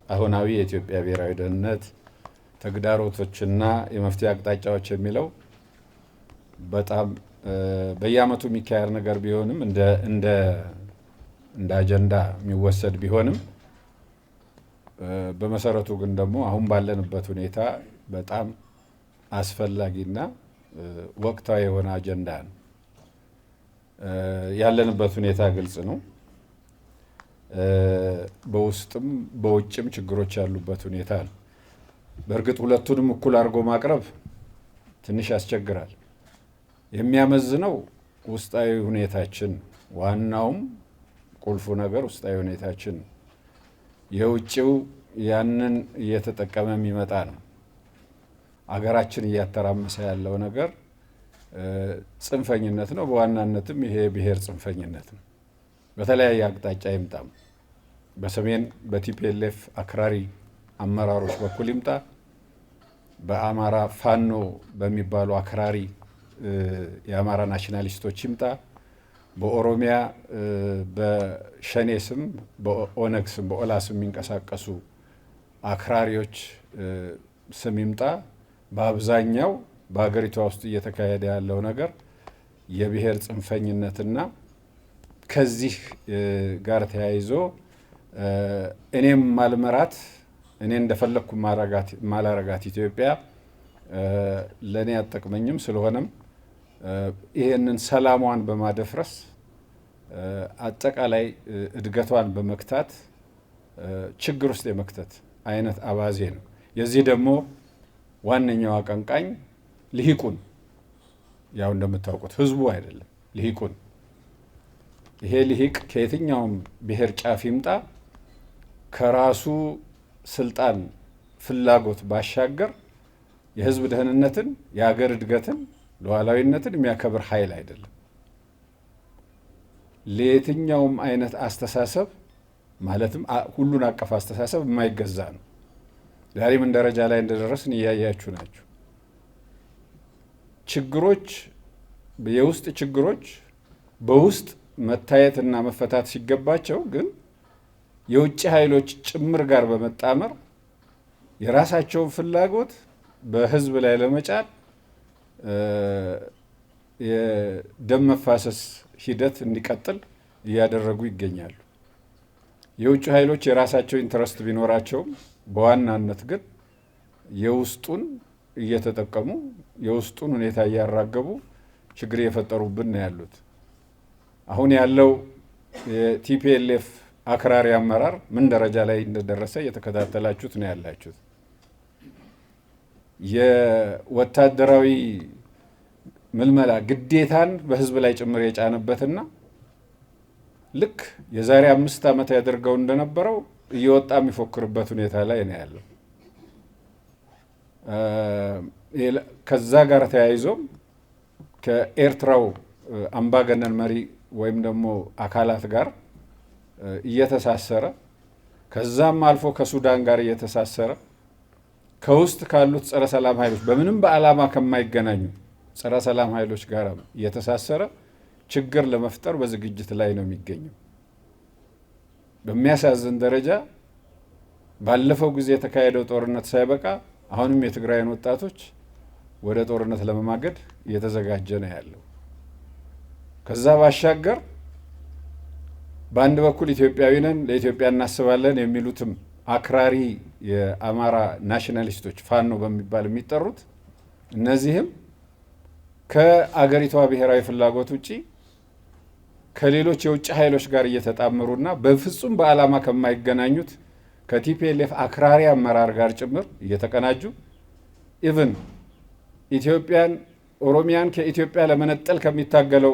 አሁናዊ የኢትዮጵያ ብሔራዊ ደህንነት ተግዳሮቶችና የመፍትሄ አቅጣጫዎች የሚለው በጣም በየዓመቱ የሚካሄድ ነገር ቢሆንም እንደ አጀንዳ የሚወሰድ ቢሆንም በመሰረቱ ግን ደግሞ አሁን ባለንበት ሁኔታ በጣም አስፈላጊና ወቅታዊ የሆነ አጀንዳ ነው። ያለንበት ሁኔታ ግልጽ ነው። በውስጥም በውጭም ችግሮች ያሉበት ሁኔታ ነው። በእርግጥ ሁለቱንም እኩል አድርጎ ማቅረብ ትንሽ ያስቸግራል። የሚያመዝነው ውስጣዊ ሁኔታችን፣ ዋናውም ቁልፉ ነገር ውስጣዊ ሁኔታችን፣ የውጭው ያንን እየተጠቀመ የሚመጣ ነው። አገራችን እያተራመሰ ያለው ነገር ጽንፈኝነት ነው። በዋናነትም ይሄ ብሔር ጽንፈኝነት ነው። በተለያየ አቅጣጫ ይምጣም፣ በሰሜን በቲፒኤልኤፍ አክራሪ አመራሮች በኩል ይምጣ፣ በአማራ ፋኖ በሚባሉ አክራሪ የአማራ ናሽናሊስቶች ይምጣ፣ በኦሮሚያ በሸኔ ስም በኦነግ ስም በኦላ ስም የሚንቀሳቀሱ አክራሪዎች ስም ይምጣ፣ በአብዛኛው በሀገሪቷ ውስጥ እየተካሄደ ያለው ነገር የብሔር ጽንፈኝነትና ከዚህ ጋር ተያይዞ እኔም ማልመራት እኔ እንደፈለግኩ ማላረጋት ኢትዮጵያ ለእኔ አጠቅመኝም፣ ስለሆነም ይህንን ሰላሟን በማደፍረስ አጠቃላይ እድገቷን በመክታት ችግር ውስጥ የመክተት አይነት አባዜ ነው። የዚህ ደግሞ ዋነኛው አቀንቃኝ ልሂቁን፣ ያው እንደምታውቁት ህዝቡ አይደለም፣ ልሂቁን። ይሄ ልሂቅ ከየትኛውም ብሔር ጫፍ ይምጣ ከራሱ ስልጣን ፍላጎት ባሻገር የህዝብ ደህንነትን፣ የሀገር እድገትን፣ ሉዓላዊነትን የሚያከብር ኃይል አይደለም። ለየትኛውም አይነት አስተሳሰብ ማለትም ሁሉን አቀፍ አስተሳሰብ የማይገዛ ነው። ዛሬ ምን ደረጃ ላይ እንደደረስን እያያችሁ ናችሁ። ችግሮች፣ የውስጥ ችግሮች በውስጥ መታየትና መፈታት ሲገባቸው ግን የውጭ ኃይሎች ጭምር ጋር በመጣመር የራሳቸውን ፍላጎት በህዝብ ላይ ለመጫን የደም መፋሰስ ሂደት እንዲቀጥል እያደረጉ ይገኛሉ። የውጭ ኃይሎች የራሳቸው ኢንተረስት ቢኖራቸውም በዋናነት ግን የውስጡን እየተጠቀሙ የውስጡን ሁኔታ እያራገቡ ችግር እየፈጠሩብን ነው ያሉት። አሁን ያለው የቲፒኤልኤፍ አክራሪ አመራር ምን ደረጃ ላይ እንደደረሰ እየተከታተላችሁት ነው ያላችሁት። የወታደራዊ ምልመላ ግዴታን በህዝብ ላይ ጭምር የጫነበትና ልክ የዛሬ 5 ዓመት ያደርገው እንደነበረው እየወጣ የሚፎክርበት ሁኔታ ላይ ነው ያለው። ከዛ ጋር ተያይዞም ከኤርትራው አምባገነን መሪ ወይም ደግሞ አካላት ጋር እየተሳሰረ ከዛም አልፎ ከሱዳን ጋር እየተሳሰረ ከውስጥ ካሉት ጸረ ሰላም ኃይሎች በምንም በዓላማ ከማይገናኙ ጸረ ሰላም ኃይሎች ጋር እየተሳሰረ ችግር ለመፍጠር በዝግጅት ላይ ነው የሚገኘው። በሚያሳዝን ደረጃ ባለፈው ጊዜ የተካሄደው ጦርነት ሳይበቃ አሁንም የትግራይን ወጣቶች ወደ ጦርነት ለመማገድ እየተዘጋጀ ነው ያለው። ከዛ ባሻገር በአንድ በኩል ኢትዮጵያዊ ነን፣ ለኢትዮጵያ እናስባለን የሚሉትም አክራሪ የአማራ ናሽናሊስቶች ፋኖ በሚባል የሚጠሩት እነዚህም ከአገሪቷ ብሔራዊ ፍላጎት ውጪ ከሌሎች የውጭ ኃይሎች ጋር እየተጣመሩና በፍጹም በዓላማ ከማይገናኙት ከቲፒኤልኤፍ አክራሪ አመራር ጋር ጭምር እየተቀናጁ ኢቭን ኢትዮጵያን ኦሮሚያን ከኢትዮጵያ ለመነጠል ከሚታገለው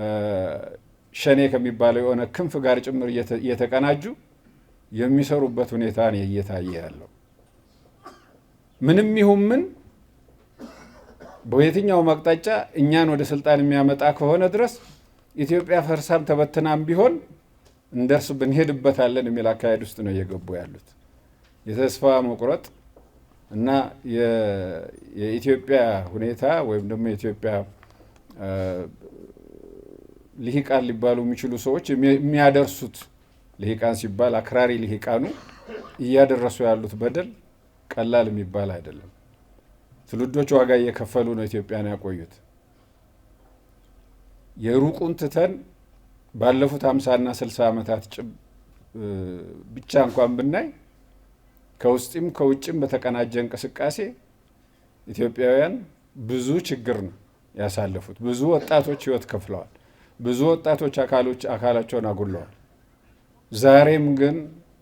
የሸኔ ከሚባለው የሆነ ክንፍ ጋር ጭምር እየተቀናጁ የሚሰሩበት ሁኔታ ነው እየታየ ያለው። ምንም ይሁን ምን በየትኛውም አቅጣጫ እኛን ወደ ስልጣን የሚያመጣ ከሆነ ድረስ ኢትዮጵያ ፈርሳም ተበትናም ቢሆን እንደርስ ብንሄድበታለን የሚል አካሄድ ውስጥ ነው እየገቡ ያሉት። የተስፋ መቁረጥ እና የኢትዮጵያ ሁኔታ ወይም ደግሞ የኢትዮጵያ ልሂቃን ሊባሉ የሚችሉ ሰዎች የሚያደርሱት ልሂቃን ሲባል አክራሪ ልሂቃኑ እያደረሱ ያሉት በደል ቀላል የሚባል አይደለም። ትውልዶች ዋጋ እየከፈሉ ነው ኢትዮጵያን ያቆዩት። የሩቁን ትተን ባለፉት 50 እና 60 ዓመታት ብቻ እንኳን ብናይ ከውስጥም ከውጭም በተቀናጀ እንቅስቃሴ ኢትዮጵያውያን ብዙ ችግር ነው ያሳለፉት። ብዙ ወጣቶች ህይወት ከፍለዋል። ብዙ ወጣቶች አካላቸውን አጉለዋል። ዛሬም ግን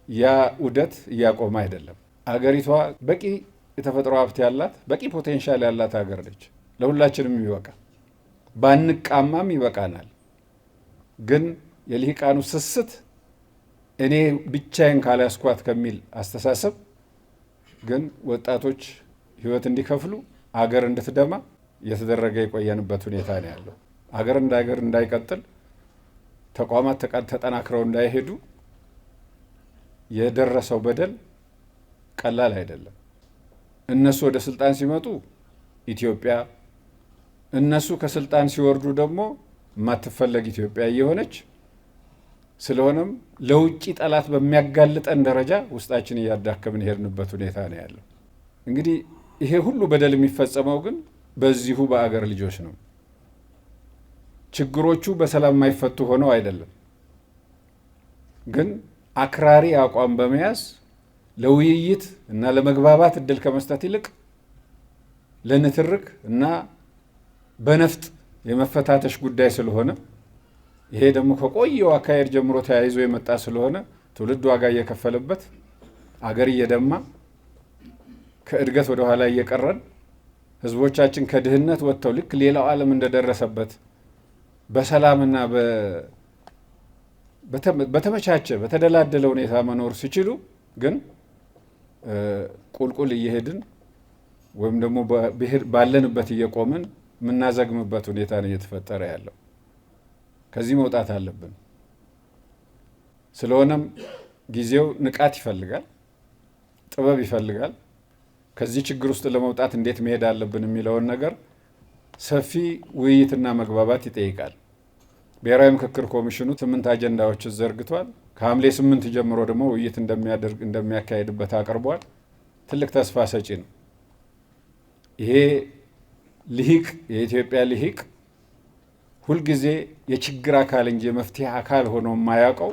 ያ ውደት እያቆመ አይደለም። አገሪቷ በቂ የተፈጥሮ ሀብት ያላት፣ በቂ ፖቴንሻል ያላት ሀገር ነች። ለሁላችንም ይበቃ፣ ባንቃማም ይበቃናል። ግን የልሂቃኑ ስስት እኔ ብቻዬን ካላስኳት ከሚል አስተሳሰብ ግን ወጣቶች ህይወት እንዲከፍሉ አገር እንድትደማ እየተደረገ የቆየንበት ሁኔታ ነው ያለው። አገር እንደ አገር እንዳይቀጥል፣ ተቋማት ተጠናክረው እንዳይሄዱ የደረሰው በደል ቀላል አይደለም። እነሱ ወደ ስልጣን ሲመጡ ኢትዮጵያ፣ እነሱ ከስልጣን ሲወርዱ ደግሞ የማትፈለግ ኢትዮጵያ እየሆነች ስለሆነም ለውጭ ጠላት በሚያጋልጠን ደረጃ ውስጣችን እያዳከምን ሄድንበት ሁኔታ ነው ያለው። እንግዲህ ይሄ ሁሉ በደል የሚፈጸመው ግን በዚሁ በአገር ልጆች ነው። ችግሮቹ በሰላም የማይፈቱ ሆነው አይደለም፣ ግን አክራሪ አቋም በመያዝ ለውይይት እና ለመግባባት እድል ከመስጠት ይልቅ ለንትርክ እና በነፍጥ የመፈታተሽ ጉዳይ ስለሆነ ይሄ ደግሞ ከቆየው አካሄድ ጀምሮ ተያይዞ የመጣ ስለሆነ ትውልድ ዋጋ እየከፈለበት አገር እየደማ ከእድገት ወደ ኋላ እየቀረን ህዝቦቻችን ከድህነት ወጥተው ልክ ሌላው ዓለም እንደደረሰበት በሰላምና በተመቻቸ በተደላደለ ሁኔታ መኖር ሲችሉ ግን ቁልቁል እየሄድን ወይም ደግሞ ባለንበት እየቆምን የምናዘግምበት ሁኔታ ነው እየተፈጠረ ያለው። ከዚህ መውጣት አለብን። ስለሆነም ጊዜው ንቃት ይፈልጋል፣ ጥበብ ይፈልጋል። ከዚህ ችግር ውስጥ ለመውጣት እንዴት መሄድ አለብን የሚለውን ነገር ሰፊ ውይይትና መግባባት ይጠይቃል። ብሔራዊ ምክክር ኮሚሽኑ 8 አጀንዳዎች ዘርግቷል። ከሐምሌ 8 ጀምሮ ደግሞ ውይይት እንደሚያካሄድበት አቅርቧል። ትልቅ ተስፋ ሰጪ ነው። ይሄ ልሂቅ የኢትዮጵያ ልሂቅ ሁልጊዜ የችግር አካል እንጂ የመፍትሄ አካል ሆኖ የማያውቀው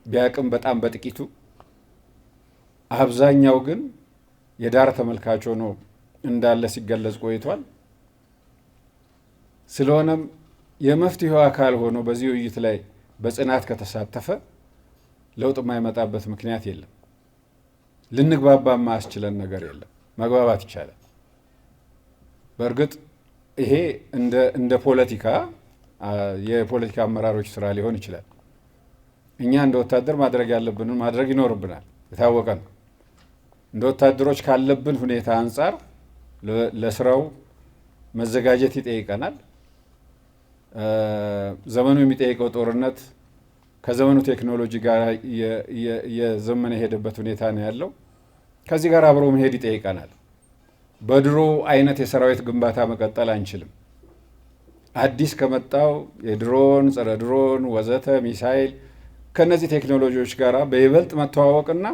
ቢያቅም በጣም በጥቂቱ፣ አብዛኛው ግን የዳር ተመልካች ሆኖ እንዳለ ሲገለጽ ቆይቷል። ስለሆነም የመፍትሄው አካል ሆኖ በዚህ ውይይት ላይ በጽናት ከተሳተፈ ለውጥ የማይመጣበት ምክንያት የለም። ልንግባባ የማያስችለን ነገር የለም። መግባባት ይቻላል። በእርግጥ ይሄ እንደ ፖለቲካ የፖለቲካ አመራሮች ስራ ሊሆን ይችላል። እኛ እንደ ወታደር ማድረግ ያለብንን ማድረግ ይኖርብናል። የታወቀ ነው። እንደ ወታደሮች ካለብን ሁኔታ አንጻር ለስራው መዘጋጀት ይጠይቀናል። ዘመኑ የሚጠይቀው ጦርነት ከዘመኑ ቴክኖሎጂ ጋር የዘመነ የሄደበት ሁኔታ ነው ያለው። ከዚህ ጋር አብሮ መሄድ ይጠይቀናል። በድሮ አይነት የሰራዊት ግንባታ መቀጠል አንችልም። አዲስ ከመጣው የድሮን፣ ጸረ ድሮን ወዘተ ሚሳይል ከነዚህ ቴክኖሎጂዎች ጋር በይበልጥ መተዋወቅና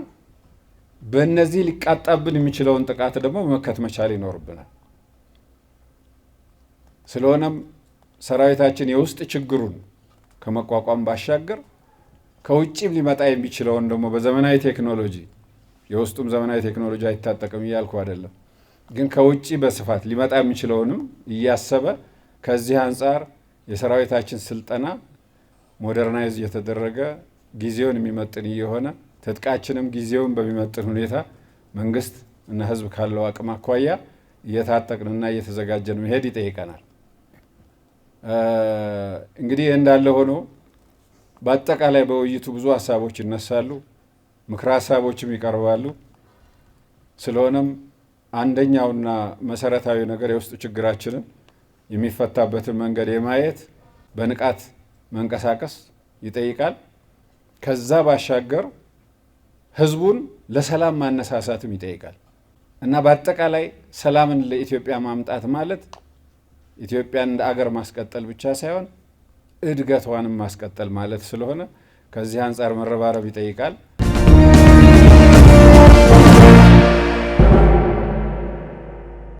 በእነዚህ ሊቃጣብን የሚችለውን ጥቃት ደግሞ መመከት መቻል ይኖርብናል። ስለሆነም ሰራዊታችን የውስጥ ችግሩን ከመቋቋም ባሻገር ከውጭም ሊመጣ የሚችለውን ደግሞ በዘመናዊ ቴክኖሎጂ የውስጡም ዘመናዊ ቴክኖሎጂ አይታጠቅም እያልኩ አይደለም፣ ግን ከውጭ በስፋት ሊመጣ የሚችለውንም እያሰበ ከዚህ አንጻር የሰራዊታችን ስልጠና ሞደርናይዝ እየተደረገ ጊዜውን የሚመጥን እየሆነ ትጥቃችንም ጊዜውን በሚመጥን ሁኔታ መንግስት እና ህዝብ ካለው አቅም አኳያ እየታጠቅንና እየተዘጋጀን መሄድ ይጠይቀናል። እንግዲህ እንዳለ ሆኖ በአጠቃላይ በውይይቱ ብዙ ሀሳቦች ይነሳሉ፣ ምክረ ሀሳቦችም ይቀርባሉ። ስለሆነም አንደኛውና መሰረታዊ ነገር የውስጥ ችግራችንን የሚፈታበትን መንገድ የማየት በንቃት መንቀሳቀስ ይጠይቃል። ከዛ ባሻገር ህዝቡን ለሰላም ማነሳሳትም ይጠይቃል እና በአጠቃላይ ሰላምን ለኢትዮጵያ ማምጣት ማለት ኢትዮጵያን እንደ አገር ማስቀጠል ብቻ ሳይሆን እድገቷንም ማስቀጠል ማለት ስለሆነ ከዚህ አንጻር መረባረብ ይጠይቃል።